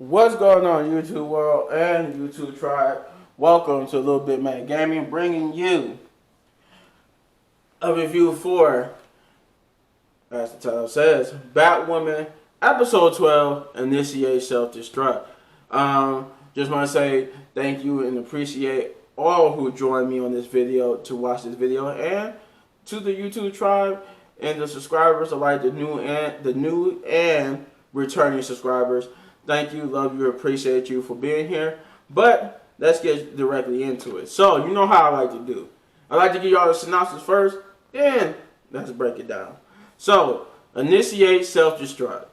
What's going on, YouTube world and YouTube tribe? Welcome to LilBigMan Gaming, bringing you a review for, as the title says, Batwoman episode 12, Initiate Self-Destruct. Just want to say thank you and appreciate all who joined me on this video to watch this video, and to the YouTube tribe and the subscribers alike, the new and returning subscribers. Thank you, love you, appreciate you for being here. But let's get directly into it. So, you know how I like to do. I like to give y'all the synopsis first, then let's break it down. So, Initiate Self-Destruct.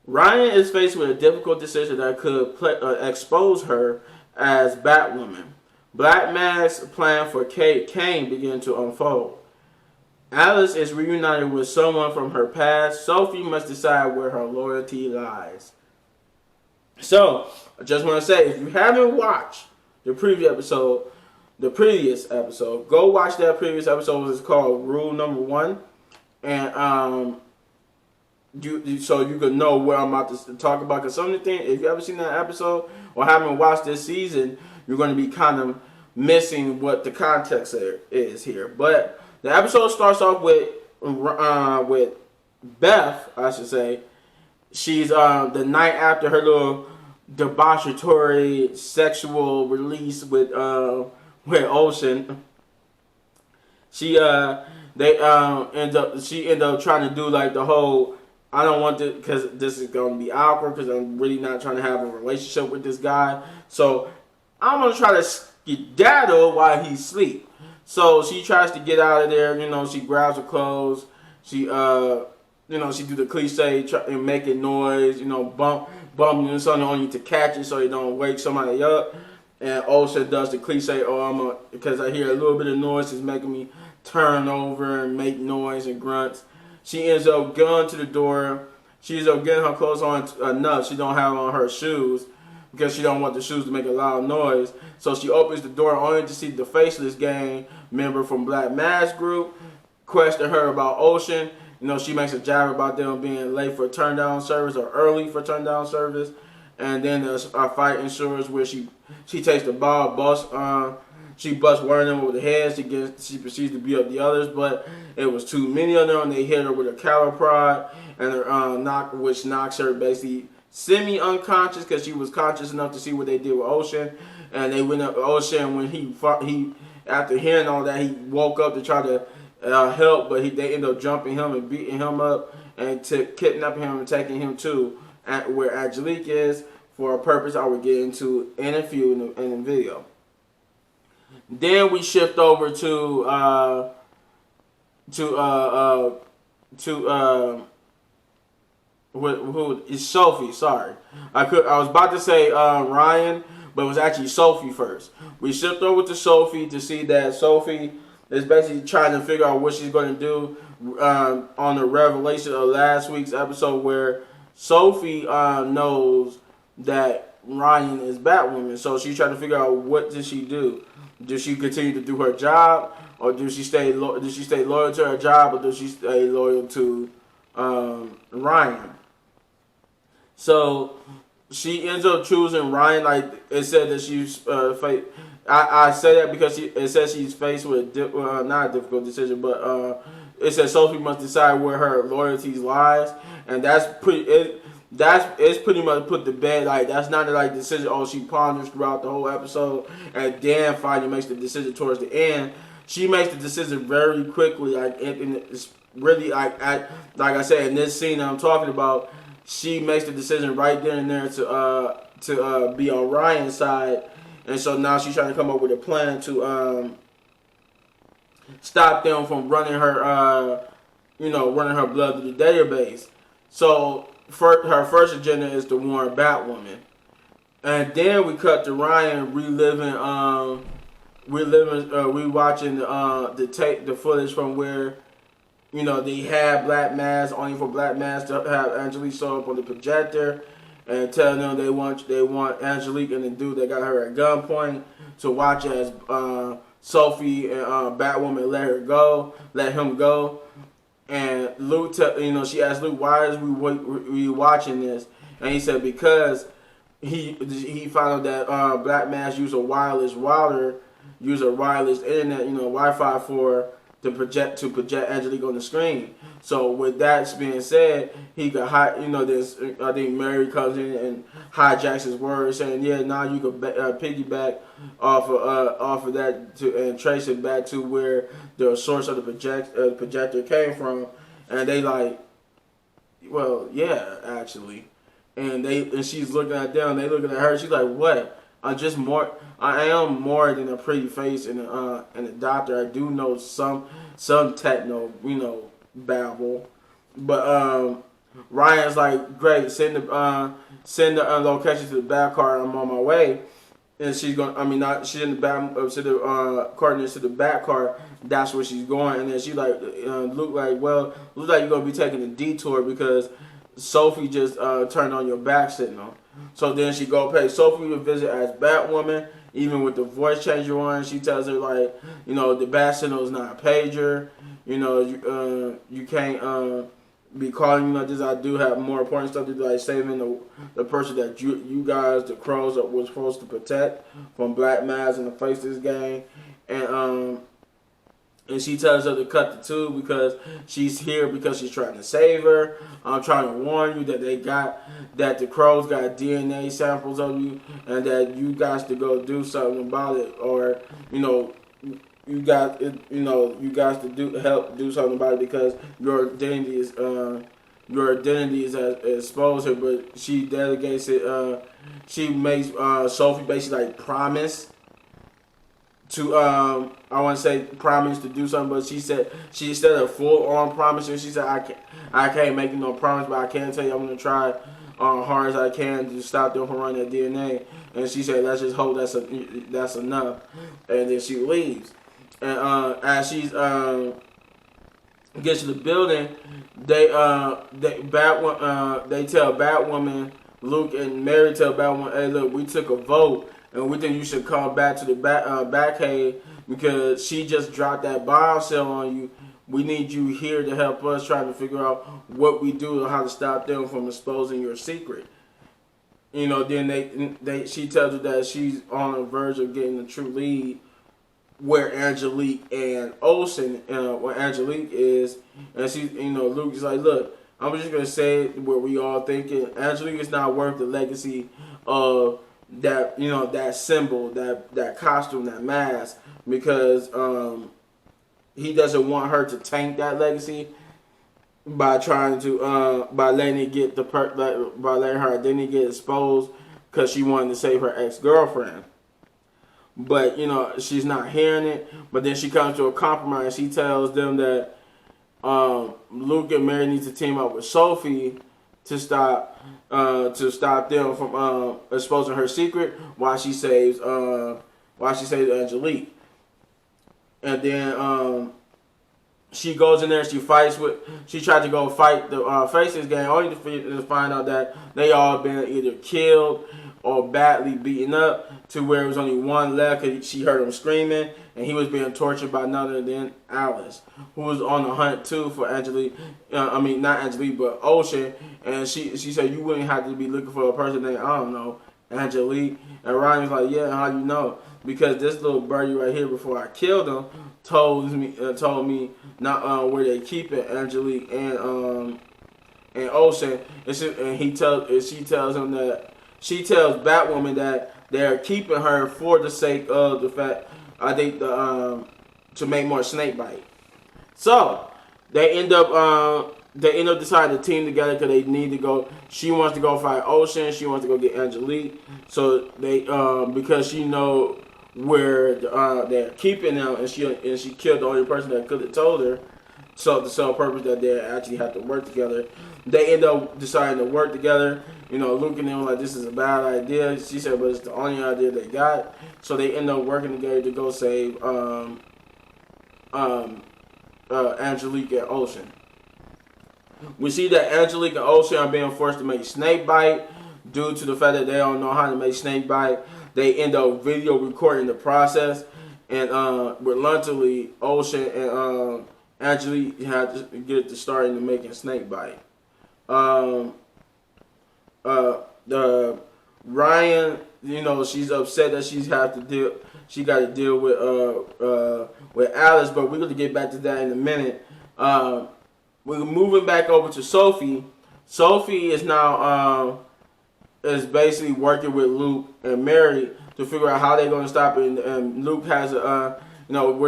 Ryan is faced with a difficult decision that could expose her as Batwoman. Black Mask's plan for Kane begin to unfold. Alice is reunited with someone from her past. Sophie must decide where her loyalty lies. So, I just want to say, if you haven't watched the previous episode, go watch that previous episode. It's called Rule Number 1. And so you can know what I'm about to talk about. Because some of the things, if you haven't seen that episode or haven't watched this season, you're going to be kind of missing what the context is here. But the episode starts off with Beth, I should say. She's the night after her little debauchery sexual release with Ocean. She end up trying to do like the whole, I don't want to, because this is going to be awkward because I'm really not trying to have a relationship with this guy. So I'm going to try to skedaddle while he's asleep. So she tries to get out of there. You know, she grabs her clothes. She she do the cliche and making noise. You know, bumping something on you to catch it so you don't wake somebody up. And Ocean does the cliche, because I hear a little bit of noise, it's making me turn over and make noise and grunts. She ends up going to the door. She ends up getting her clothes on enough. She don't have on her shoes because she don't want the shoes to make a loud noise. So she opens the door only to see the Faceless Gang member from Black Mask group question her about Ocean. You know, she makes a jab about them being late for turn down service or early for turn down service. And then a fight ensues where she takes the ball, she busts one of them over the head. She proceeds to beat up the others, but it was too many of them. And they hit her with a cattle prod, and which knocks her basically semi-unconscious because she was conscious enough to see what they did with Ocean. And they went up Ocean when he after hearing all that, he woke up to try to help, but they ended up jumping him and beating him up and kidnapping him and taking him to where Angelique is for a purpose I will get into in a few in the video. Then we shift over to who is Sophie? Sorry, I was about to say Ryan, but it was actually Sophie first. We shift over to Sophie to see that Sophie is basically trying to figure out what she's going to do on the revelation of last week's episode, where Sophie knows that Ryan is Batwoman. So she's trying to figure out what does she do. Does she continue to do her job, or does she stay loyal to her job, or does she stay loyal to Ryan? So she ends up choosing Ryan. Like it said that she's I say that because it says she's faced with not a difficult decision, but it says Sophie must decide where her loyalties lies, and that's pretty much put to bed. Like that's not like decision. Oh, she ponders throughout the whole episode, and then finally makes the decision towards the end. She makes the decision very quickly. Like and it's really like I said in this scene that I'm talking about, she makes the decision right then and there to be on Ryan's side. And so now she's trying to come up with a plan to stop them from running her blood through the database. So her first agenda is to warn Batwoman, and then we cut to Ryan rewatching the footage from where they had Black Mask, only for Black Mask to have Angelique show up on the projector and tell them they want Angelique and the dude that got her at gunpoint to watch as Sophie and Batwoman let him go. And Luke, she asked Luke, "Why is we watching this?" and he said because he found out that Black Mass use a wireless router, use a wireless internet, Wi-Fi to project Angelique on the screen. So with that being said, he could this. I think Mary comes in and hijacks his words, saying, "Yeah, now you could piggyback off of that and trace it back to where the source of the projector came from." And they like, well, yeah, actually. And she's looking at them. They looking at her. She's like, "What? I am more than a pretty face and a doctor. I do know some techno, babble." But Ryan's like, "Great, send the location to the back car. I'm on my way." And she's going. I mean, not she's in the back to the coordinates to the back car. That's where she's going. And then she like looks like you're gonna be taking a detour because Sophie just turned on your back signal. So then she go pay Sophie a visit as Batwoman, even with the voice changer on. She tells her like, the bat signal is not a pager. You can't be calling me like this. I do have more important stuff to do, like saving the person that you guys, the crows, were supposed to protect from Black Mass in the face of this game. And she tells her to cut the tube because she's here because she's trying to save her. I'm trying to warn you that the crows got DNA samples of you and that you guys to go do something about it, or you guys to help do something about it because your identity is exposed here. But she delegates it. She makes Sophie basically like promise to I want to say promise to do something, but she said a full on promise, and she said I can't make no promise, but I can tell you I'm gonna try hard as I can to stop them from running that DNA. And she said let's just hope that's enough, and then she leaves. And as she's gets to the building, they tell Batwoman, Luke and Mary tell Batwoman, "Hey, look, we took a vote, and we think you should come back to the Batcave because she just dropped that bombshell on you. We need you here to help us try to figure out what we do and how to stop them from exposing your secret." Then she tells her that she's on the verge of getting the true lead where Angelique and Olsen, where Angelique is, and she, Luke is like, "Look, I'm just gonna say what we all thinking. Angelique is not worth the legacy of that, that symbol, that costume, that mask, because he doesn't want her to taint that legacy by trying to by letting her identity get exposed because she wanted to save her ex-girlfriend." But she's not hearing it. But then she comes to a compromise. She tells them that Luke and Mary need to team up with Sophie to stop them from exposing her secret while she saves Angelique. And then she goes in there. She tried to go fight the Faces gang, only to find out that they all been either killed or badly beaten up to where it was only one left because she heard him screaming, and he was being tortured by none other than Alice, who was on the hunt too for Angelique. Not Angelique, but Ocean. And she said you wouldn't have to be looking for a person named, I don't know, Angelique. And Ryan was like, "Yeah, how you know?" "Because this little birdie right here, before I killed him, told me not where they keep it, Angelique and Ocean." And she tells Batwoman that they're keeping her for the sake of the fact, I think, to make more snakebite. So they end up deciding to team together because they need to go. She wants to go fight Ocean. She wants to go get Angelique. So they because she know where they're keeping them, and she killed the only person that could have told her. So the sole purpose that they actually have to work together. They end up deciding to work together. Luke and them were like, "This is a bad idea." She said, "But it's the only idea they got." So they end up working together to go save Angelique and Ocean. We see that Angelique and Ocean are being forced to make snakebite due to the fact that they don't know how to make snakebite. They end up video recording the process, and reluctantly, Ocean and Angelique had to get the start into making snakebite. the Ryan, you know, she's upset that she got to deal with Alice, but we're gonna get back to that in a minute. We're moving back over to Sophie. Sophie is now is basically working with Luke and Mary to figure out how they're gonna stop it. And Luke has a you know,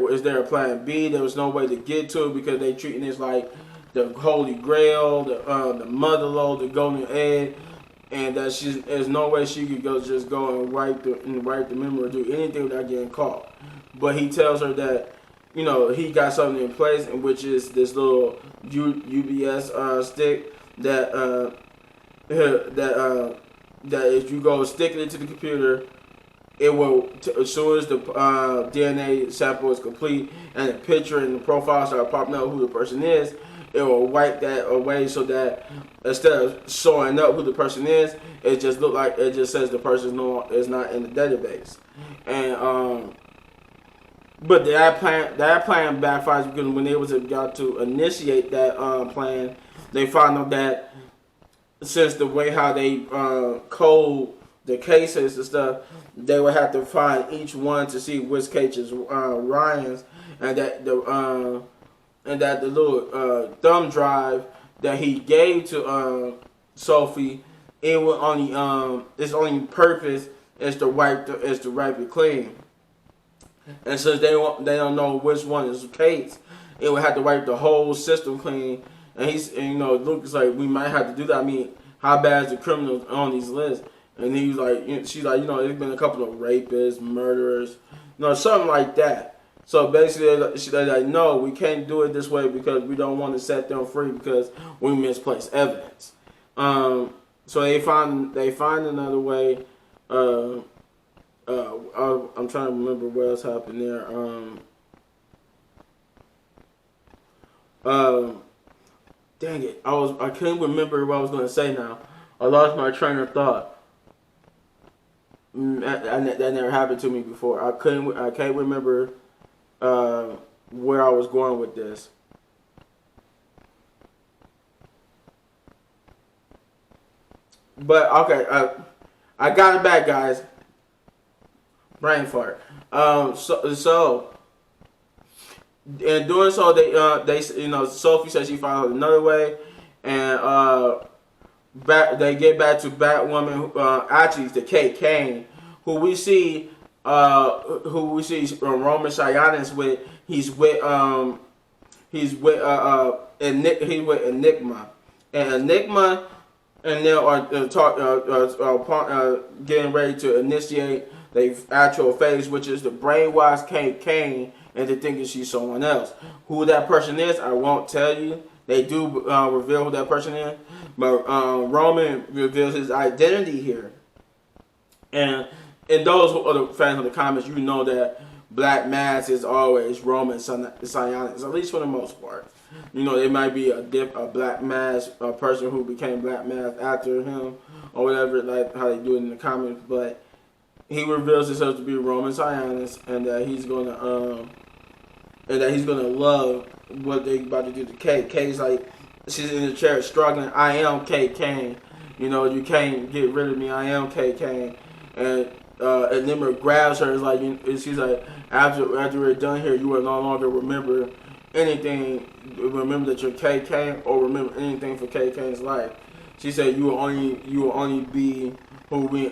is there a plan B? There was no way to get to it because they treating this like the Holy Grail, the mother lode, the golden egg, and that there's no way she could go and wipe the memory or do anything without getting caught. But he tells her that, you know, he got something in place, and which is this little UBS stick that if you go stick it into the computer, it will, as soon as the DNA sample is complete and the picture and the profile start popping up who the person is, it will wipe that away so that instead of showing up who the person is, it just says the person is not in the database. And but that plan backfires because when they got to initiate that plan, they found out that since the way how they code the cases and stuff, they would have to find each one to see which case is Ryan's, and that the little thumb drive that he gave to Sophie, it will only its only purpose is to wipe it clean. And since they don't know which one is Kate's, it would have to wipe the whole system clean. And you know, Luke is like, we might have to do that. I mean, how bad is the criminals on these lists? And he was like, she's like, you know, there's been a couple of rapists, murderers, you know, something like that. So basically, they're like, no, we can't do it this way because we don't want to set them free because we misplaced evidence. So they find another way. I'm trying to remember what else happened there. Dang it, I couldn't remember what I was going to say now. I lost my train of thought. That never happened to me before. I can't remember where I was going with this. But okay, I got it back, guys. Brain fart. So in doing so, they you know, Sophie says she found another way, and they get back to Batwoman. Actually, it's the Kate Kane, who we see Roman Sionis with. He's with Enigma, and Enigma and they are getting ready to initiate the actual phase, which is the brainwash Kate Kane into thinking she's someone else. Who that person is, I won't tell you. They do reveal who that person is, but Roman reveals his identity here. And those who are the fans of the comics, you know that Black Mass is always Roman Sionis, at least for the most part. You know, there might be a Black Mass, a person who became Black Mass after him, or whatever, like how they do it in the comics. But he reveals himself to be Roman Sionis, and that he's gonna love what they about to do to Kate. Kate's like, she's in the chair struggling. I am Kate Kane. You know, you can't get rid of me. I am Kate Kane. And Nimmer grabs her. It's like, she's like, after we're done here, you will no longer remember anything. Remember that you're Kate Kane, or remember anything for Kate Kane's life. She said, you will only be who me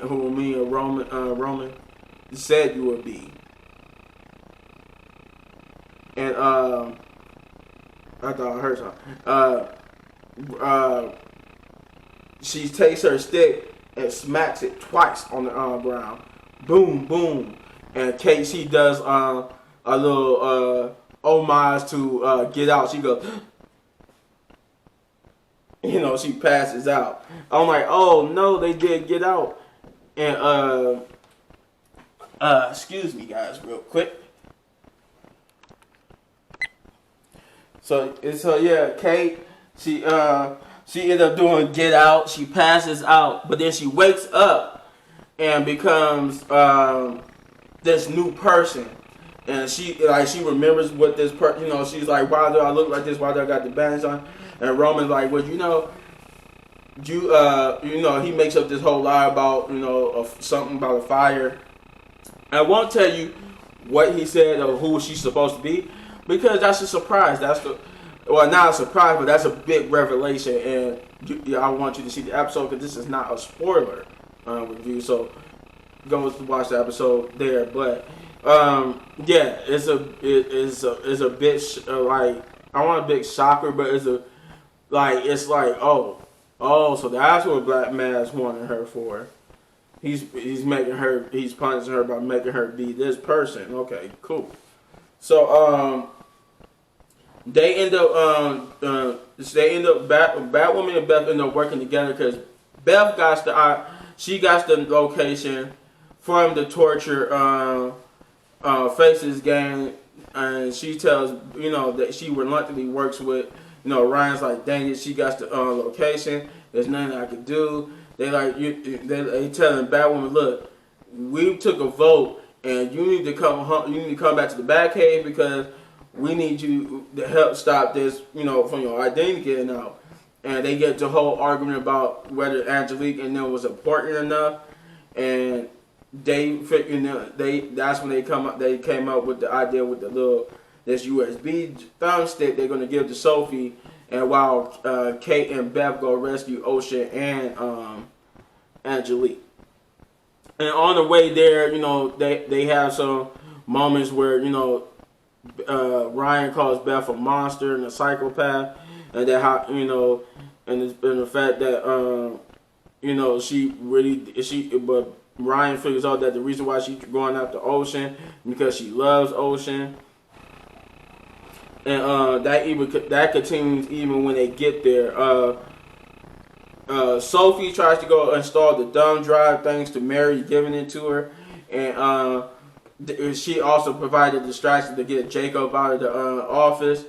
and Roman said you would be. And I thought I heard something. She takes her stick and smacks it twice on the ground. Boom, boom. And Kate, she does a little homage to Get Out. She goes, you know, she passes out. I'm like, oh no, they did Get Out. And excuse me, guys, real quick. So yeah, Kate, she ended up doing Get Out. She passes out, but then she wakes up and becomes this new person. And she remembers what this person, you know, she's like, why do I look like this? Why do I got the bands on? And Roman's like, well, you know, he makes up this whole lie about something about a fire. I won't tell you what he said or who she's supposed to be because that's a surprise. Not a surprise, but that's a big revelation, and I want you to see the episode because this is not a spoiler review. So go watch the episode there. But yeah, it's a bit like I want a big shocker, but it's like so that's what Black Mass wanted her for. He's punishing her by making her be this person. Okay, cool. So they end up Batwoman and Beth end up working together because Beth got the location from the torture Faces gang, and she tells that she reluctantly works with Ryan's like, dang it, she got the location. There's nothing I could do. They telling Batwoman, look, we took a vote, and you need to come home. You need to come back to the Batcave because we need you to help stop this, from your identity getting out. And they get the whole argument about whether Angelique and them was important enough, and that's when they came up with the idea with this USB thumbstick they're gonna give to Sophie. And while Kate and Beth go rescue Ocean and Angelique. And on the way there, they have some moments where, Ryan calls Beth a monster and a psychopath. And that and the fact that, but Ryan figures out that the reason why she's going after Ocean because she loves Ocean. And that continues even when they get there. Sophie tries to go install the thumb drive thanks to Mary giving it to her, and she also provided distraction to get Jacob out of the office.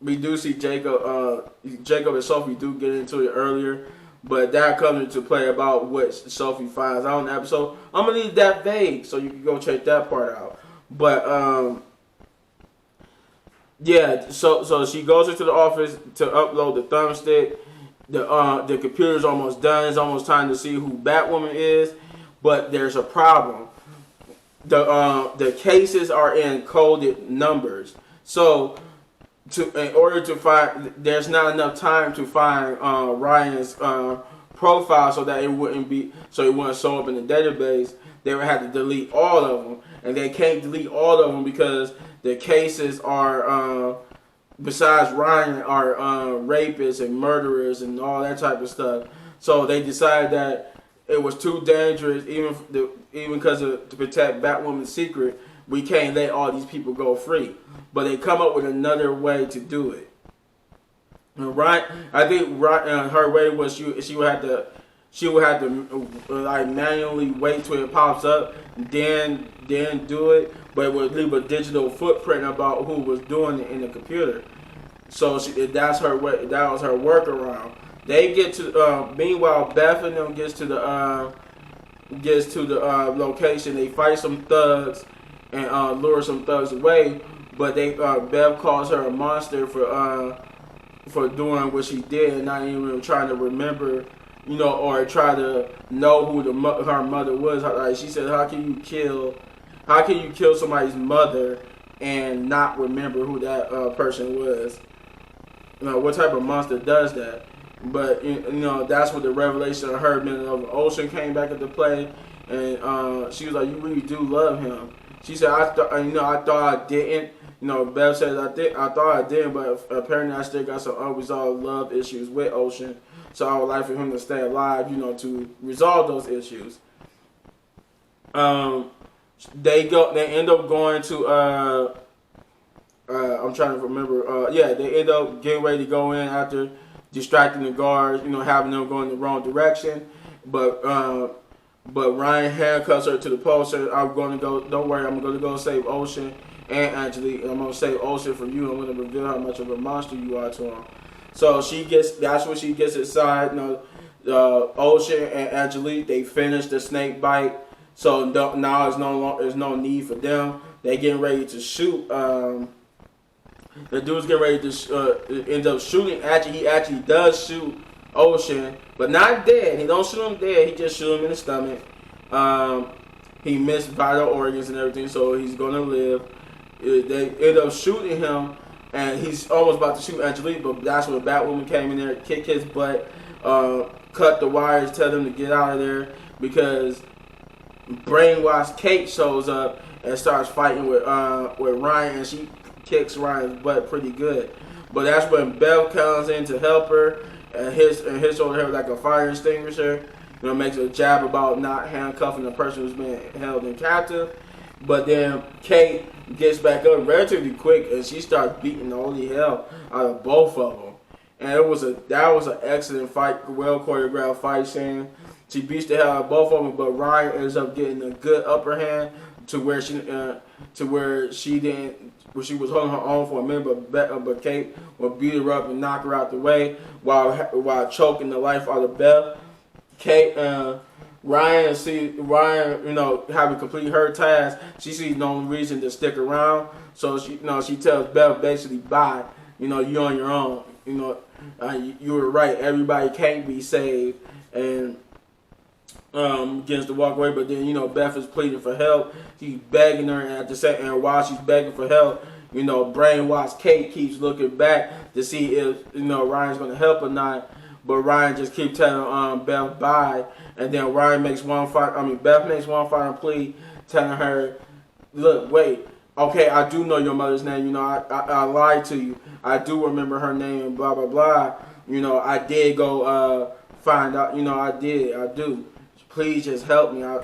We do see Jacob and Sophie do get into it earlier, but that comes into play about what Sophie finds out in the episode. I'm gonna leave that vague so you can go check that part out. But yeah, so she goes into the office to upload the thumbstick. The computer's almost done. It's almost time to see who Batwoman is, but there's a problem. The cases are in coded numbers. So in order to find, there's not enough time to find Ryan's profile so that it wouldn't show up in the database. They would have to delete all of them, and they can't delete all of them because the cases are, besides Ryan, are rapists and murderers and all that type of stuff. So they decided that it was too dangerous, even because to protect Batwoman's secret, we can't let all these people go free. But they come up with another way to do it. And I think her way was she would have to like manually wait till it pops up, then do it, but it would leave a digital footprint about who was doing it in the computer. So that's her way. That was her workaround. They get to meanwhile Beth and them gets to the location. They fight some thugs and lure some thugs away, but Beth calls her a monster for doing what she did and not even trying to remember. Or try to know who her mother was. Like she said, how can you kill somebody's mother and not remember who that person was? What type of monster does that? But that's what the revelation of her being of Ocean came back into play, and she was like, "You really do love him." She said, "I thought I didn't." Beth said, I thought I did, but apparently I still got some unresolved love issues with Ocean. So I would like for him to stay alive, to resolve those issues. They end up going to I'm trying to remember. They end up getting ready to go in after distracting the guards, having them go in the wrong direction. But Ryan handcuffs her to the post. I'm going to go. Don't worry, I'm going to go save Ocean and Angelique. I'm going to save Ocean from you. I'm going to reveal how much of a monster you are to him. So that's when she gets inside. Ocean and Angelique, they finish the snake bite. So now there's no need for them. They getting ready to shoot The dude's getting ready to end up shooting. He actually does shoot Ocean, but not dead. He don't shoot him dead. He just shoot him in the stomach. He missed vital organs and everything, so he's gonna live. They end up shooting him, and he's almost about to shoot Angelique, but that's when Batwoman came in there, kicked his butt, cut the wires, tell them to get out of there because brainwashed Kate shows up and starts fighting with Ryan, and she kicks Ryan's butt pretty good. But that's when Bev comes in to help her, and hits over her like a fire extinguisher. You know, makes a jab about not handcuffing the person who's being held in captive. But then Kate gets back up relatively quick, and she starts beating the holy hell out of both of them. And that was an excellent fight, well choreographed fight scene. She beats the hell out of both of them, but Ryan ends up getting a good upper hand to where she was holding her own for a minute, but Kate would beat her up and knock her out the way while choking the life out of Beth. Ryan, having completed her task, she sees no reason to stick around, so she tells Beth basically, bye. You're on your own. You were right. Everybody can't be saved, and begins to walk away. But then Beth is pleading for help. She's begging her, and while she's begging for help, brainwashed Kate keeps looking back to see if Ryan's going to help or not. But Ryan just keeps telling Beth bye, and then Beth makes one final plea, telling her, "Look, wait, okay, I do know your mother's name. I lied to you. I do remember her name and blah blah blah. I did go find out. I do. Please just help me. And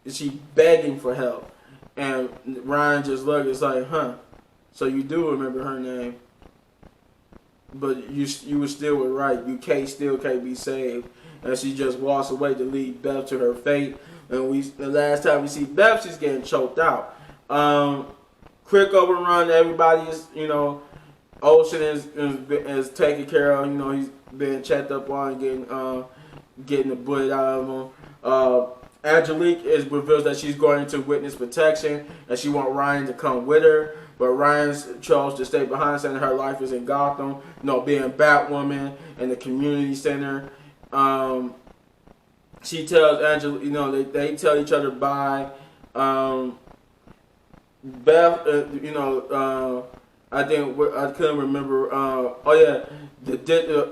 she begging for help, and Ryan just looked. It's like, so you do remember her name." But you were still right. You still can't be saved. And she just walks away to lead Beth to her fate. And the last time we see Beth, she's getting choked out. Quick overrun. Everybody is, Ocean is taken care of. He's being checked up on, getting the bullet out of him. Angelique reveals that she's going into witness protection, and she wants Ryan to come with her. But Ryan chose to stay behind, saying her life is in Gotham, being Batwoman and the community center. She tells Angela, they tell each other bye. Beth, I couldn't remember.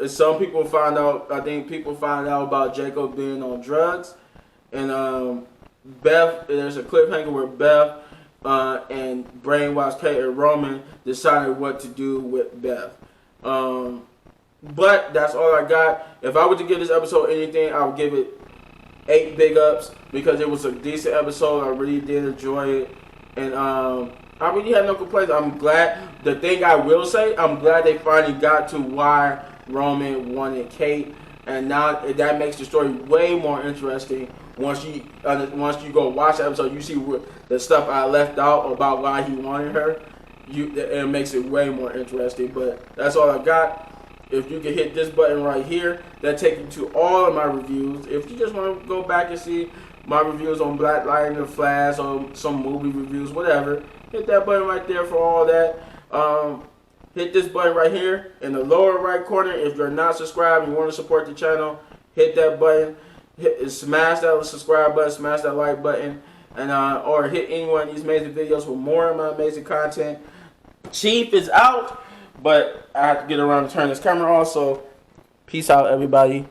Some people find out. I think people find out about Jacob being on drugs, and Beth. There's a cliffhanger where Beth and brainwashed Kate and Roman decided what to do with Beth. But that's all I got. If I were to give this episode anything, I would give it 8 big ups because it was a decent episode. I really did enjoy it, and I really had no complaints. I'm glad. The thing I will say, I'm glad they finally got to why Roman wanted Kate, and now that makes the story way more interesting. Once you go watch the episode, you see the stuff I left out about why he wanted her. It makes it way more interesting. But that's all I got. If you can hit this button right here, that takes you to all of my reviews. If you just want to go back and see my reviews on Black Lightning and Flash or some movie reviews, whatever, hit that button right there for all that. Hit this button right here in the lower right corner. If you're not subscribed and you want to support the channel, hit that button. Smash that subscribe button, smash that like button, and or hit any one of these amazing videos for more of my amazing content. Chief is out, but I have to get around to turn this camera off, so peace out, everybody.